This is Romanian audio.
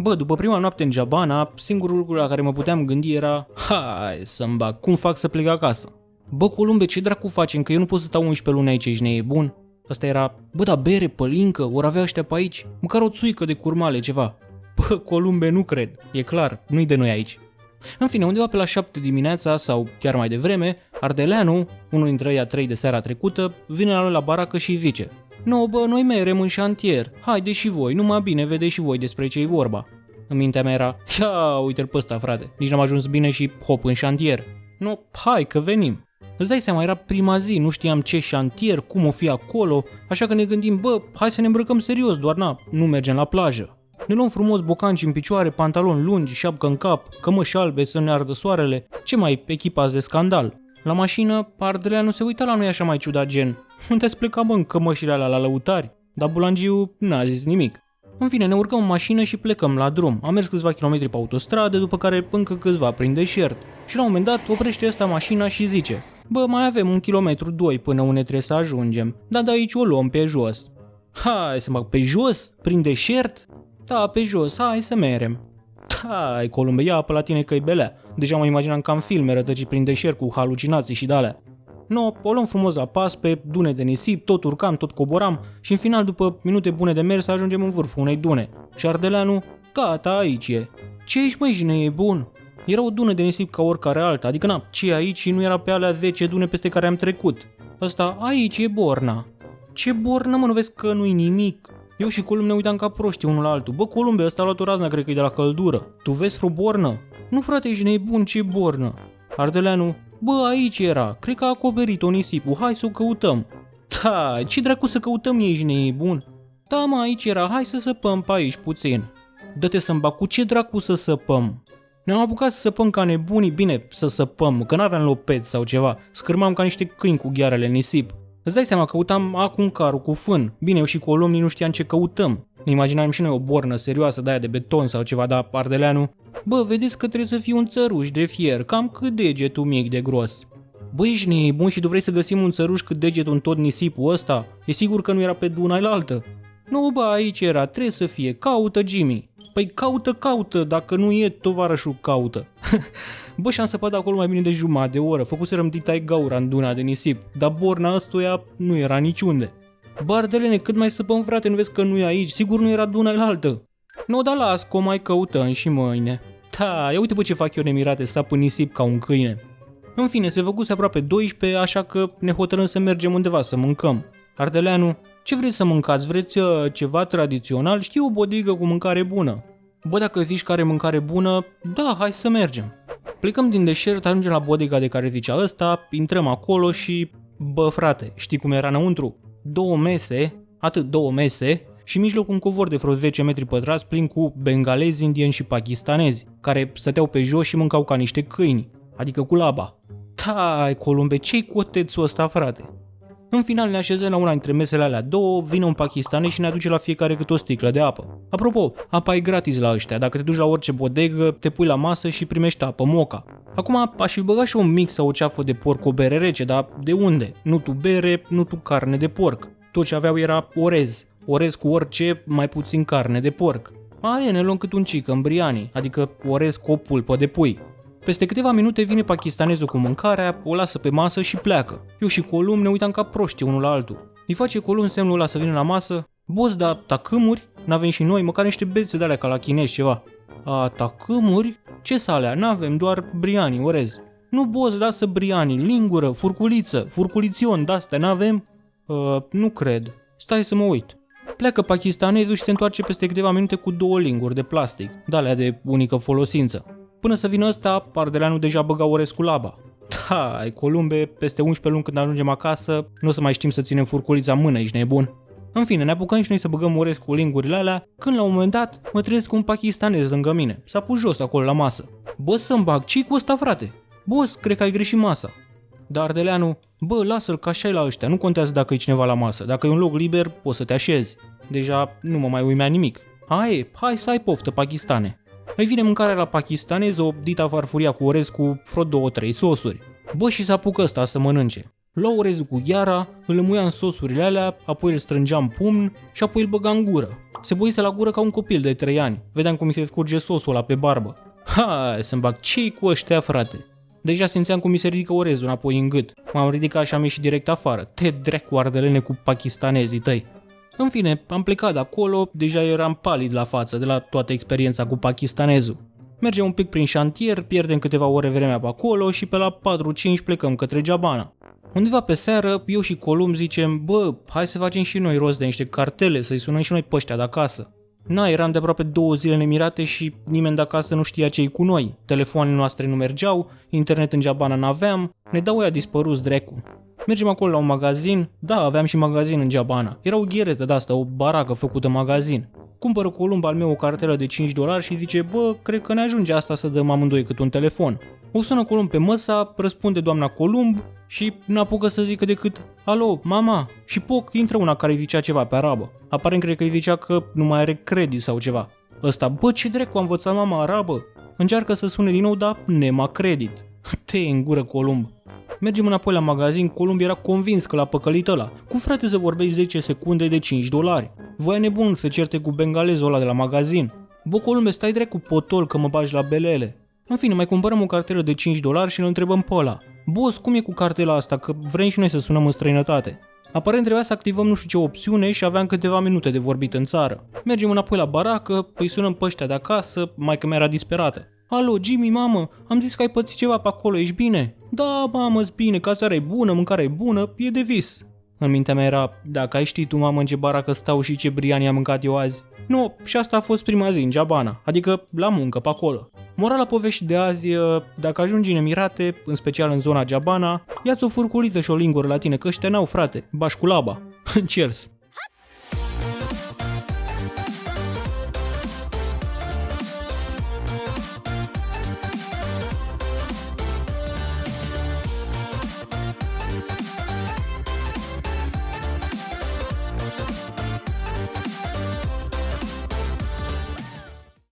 Bă, după prima noapte în Jabana, singurul lucru la care mă puteam gândi era hai să-mi bag, cum fac să plec acasă? Bă, Columbe, ce dracu facem, că eu nu pot să stau 11 luni aici, ești nebun? Asta era, bă, da bere, pălincă, ori avea ăștia pe aici, măcar o țuică de curmale, ceva. Bă, Columbe, nu cred, e clar, nu-i de noi aici. În fine, undeva pe la 7 dimineața sau chiar mai devreme, Ardeleanu, unul dintre ei 3 de seara trecută, vine la noi la baracă și zice: "No, bă, noi merem în șantier, haide și voi, numai bine vedeți și voi despre ce-i vorba." În mintea mea era, ia uite-l pe ăsta, frate, nici n-am ajuns bine și hop în șantier. No, hai că venim. Îți dai seama, era prima zi, nu știam ce șantier, cum o fi acolo, așa că ne gândim, bă, hai să ne îmbrăcăm serios, doar nu mergem la plajă. Ne luăm frumos bocanci în picioare, pantaloni lungi, șapcă în cap, cămăși albe să ne ardă soarele, ce mai echipați de scandal. La mașină, Ardeleanu se uita la noi așa mai ciudat, gen, unde-ți pleca, mă, în cămășile alea la lăutari? Dar Bulangiu n-a zis nimic. În fine, ne urcăm în mașină și plecăm la drum. Am mers câțiva kilometri pe autostradă, după care încă câțiva prin deșert. Și la un moment dat oprește ăsta mașina și zice: "Bă, mai avem 1 kilometru 2 până unde trebuie să ajungem, dar de aici o luăm pe jos." Hai să mă pe jos? Prin deșert? Da, pe jos, hai să merem. Hai, Columbe, ia pe la tine că-i belea. Deja mă imaginam ca în filme rătăcit prin deșert cu halucinații și de-alea. No, o luăm frumos la pas pe dune de nisip, tot urcam, tot coboram și în final, după minute bune de mers, ajungem în vârful unei dune. Și Ardeleanu, gata, aici e. Ce ești, măi, jine, e bun? Era o dună de nisip ca oricare alta, adică ce aici și nu era pe alea 10 dune peste care am trecut. Ăsta, aici e Borna. Ce Borna, mă, nu vezi că nu-i nimic? Eu și Columb ne uitam ca proști unul la altul. Bă, Columbe, ăsta a luat o razna, cred că e de la căldură. Tu vezi vreo bornă? Nu, frate, ești nebun, ce bornă? Ardeleanu, bă, aici era, cred că a acoperit-o nisipul, hai să o căutăm. Da, ce dracu să căutăm, ești nebun? Da, mă, aici era, hai să săpăm pe aici puțin. Dă-te să-mi bag, cu ce dracu să săpăm? Ne-am apucat să săpăm ca nebunii, bine, să săpăm, că n-aveam lopet sau ceva, scârmam ca niște câini cu ghearele în nisip. Îți dai seama, căutam acum carul cu fân. Bine, eu și Columnii nu știam ce căutăm. Ne imaginam și noi o bornă serioasă de aia de beton sau ceva, dar Ardeleanu, bă, vedeți că trebuie să fie un țăruș de fier, cam cât degetul mic de gros. Bă, ești nebun și tu vrei să găsim un țăruș cât degetul în tot nisipul ăsta? E sigur că nu era pe Dunăilaltă? Nu, bă, aici era, trebuie să fie, caută, Jimmy. Păi caută, dacă nu e, tovarășul caută. Bă, și-am săpat acolo mai bine de jumătate de oră, făcuserăm ditai gaura în duna de nisip, dar borna ăstuia nu era niciunde. Bă, Ardelene, cât mai săpăm, frate, nu vezi că nu e aici, sigur nu era Dunăilaltă. Nu, dar las, că o mai căutăm și mâine. Da, ia uite, bă, ce fac eu nemirate, sap în nisip ca un câine. În fine, se făcuse aproape 12, așa că ne hotărâm să mergem undeva să mâncăm. Ardeleanu, ce vreți să mâncați? Vreți ceva tradițional? Știu o bodigă cu mâncare bună. Bă, dacă zici că are mâncare bună, da, hai să mergem. Plecăm din deșert, ajungem la bodega de care zicea ăsta, intrăm acolo și... Bă, frate, știi cum era înăuntru? 2 mese și în mijloc un covor de vreo 10 metri pătrați plin cu bengalezi, indieni și pakistanezi, care stăteau pe jos și mâncau ca niște câini, adică cu laba. Tai, Columbe, ce-i cotețul ăsta, frate? În final ne așezăm la una dintre mesele alea două, vine un pakistanez și ne aduce la fiecare câte o sticlă de apă. Apropo, apa e gratis la ăștia, dacă te duci la orice bodegă, te pui la masă și primești apă, moca. Acum aș fi băgat și un mix sau o ceafă de porc cu o bere rece, dar de unde? Nu tu bere, nu tu carne de porc. Tot ce aveau era orez cu orice, mai puțin carne de porc. Ne luăm cât un chicken biryani, adică orez cu o pulpă de pui. Peste câteva minute vine pakistanezul cu mâncarea, o lasă pe masă și pleacă. Eu și Columb ne uitam ca proști unul la altul. Îi face Columb semnul ăla să vină la masă. Boss, dar tacâmuri? N-avem și noi, măcar niște bețe de alea ca la chinezi ceva. Tacâmuri? Ce-s alea? N-avem, doar biryani, orez. Nu, boss, lasă biryani, lingură, furculiță, furculițion, de-astea n-avem? Nu cred. Stai să mă uit. Pleacă pakistanezul și se întoarce peste câteva minute cu 2 linguri de plastic, de-alea de unică folosință. Până să vină ăsta, Ardeleanu deja băga orez cu laba. Hai, Columbe, peste 11 luni când ajungem acasă, nu o să mai știm să ținem furculița în mână, ești nebun. În fine, ne apucăm și noi să băgăm orez cu lingurile alea, când la un moment dat mă trezesc cu un pakistanez lângă mine. S-a pus jos acolo la masă. Bă, să-mi bag, ce-i cu ăsta, frate? Boss, cred că ai greșit masa. Dar Ardeleanu, bă, lasă-l că așa e la ăștia, nu contează dacă e cineva la masă, dacă e un loc liber, poți să te așezi. Deja nu mă mai uimea nimic. Hai să ai poftă, pakistane. Îi vine mâncarea la pakistanez, o dita farfuria cu orez cu vreo 2-3 sosuri. Bă, și s-a apucă ăsta să mănânce. Lua orezul cu gheara, îl lămuia în sosurile alea, apoi îl strângea în pumn și apoi îl băga în gură. Se boise la gură ca un copil de 3 ani. Vedeam cum îi se scurge sosul ăla pe barbă. Hai să-mi bag, ce-i cu ăștia, frate? Deja simțeam cum mi se ridică orezul înapoi în gât. M-am ridicat și am ieșit direct afară. Te dracu, ardelene cu pakistanezii tăi. În fine, am plecat de acolo, deja eram palid la față de la toată experiența cu pakistanezul. Mergem un pic prin șantier, pierdem câteva ore vremea pe acolo și pe la 4-5 plecăm către Geabana. Undeva pe seară, eu și Columb zicem, bă, hai să facem și noi rost de niște cartele, să-i sunăm și noi pe ăștia de acasă. Eram de aproape 2 zile nemirate și nimeni de acasă nu știa ce-i cu noi. Telefoanele noastre nu mergeau, internet în Geabana n-aveam, ne dau ăia dispăruți drecu. Mergem acolo la un magazin, da, aveam și magazin în Geabana. Era o gheretă de asta, o baracă făcută magazin. Cumpără Columb al meu o cartelă de $5 și zice, bă, cred că ne ajunge asta să dăm amândoi cât un telefon. O sună Columb pe măsa, răspunde doamna Columb și n-apucă să zică decât, alo, mama, și poc, intră una care îi zicea ceva pe arabă. Aparent cred că îi zicea că nu mai are credit sau ceva. Ăsta, bă, ce drecu, a învățat mama arabă? Încearcă să sune din nou, dar nema credit. Te în gură, Columb. Mergem înapoi la magazin, Columb era convins că l-a păcălit ăla. Cu frate să vorbești 10 secunde de $5. Voia nebun să certe cu bengalezul ăla de la magazin. Bă, Columbe, stai drept cu potol că mă bagi la belele. În fine, mai cumpărăm o cartelă de $5 și îl întrebăm pe ăla. Boss, cum e cu cartela asta, că vrem și noi să sunăm în străinătate? Aparent trebuia să activăm nu știu ce opțiune și aveam câteva minute de vorbit în țară. Mergem înapoi la baracă, îi sunăm pe ăștia de acasă, maică mea era disperată. Alo, Jimmy, mamă, am zis că ai pățit ceva pe acolo, ești bine? Da, mamă-s bine, cazarea e bună, mâncarea e bună, e de vis. În mintea mea era, dacă ai ști tu, mamă, în ce baracă stau și ce briani am mâncat eu azi. Nu, și asta a fost prima zi în Geabana, adică la muncă pe acolo. Morala poveștii de azi, dacă ajungi în Emirate, în special în zona Geabana, ia-ți o furculiță și o lingură la tine, că ăștia n-au, frate, bași cu laba. Cheers!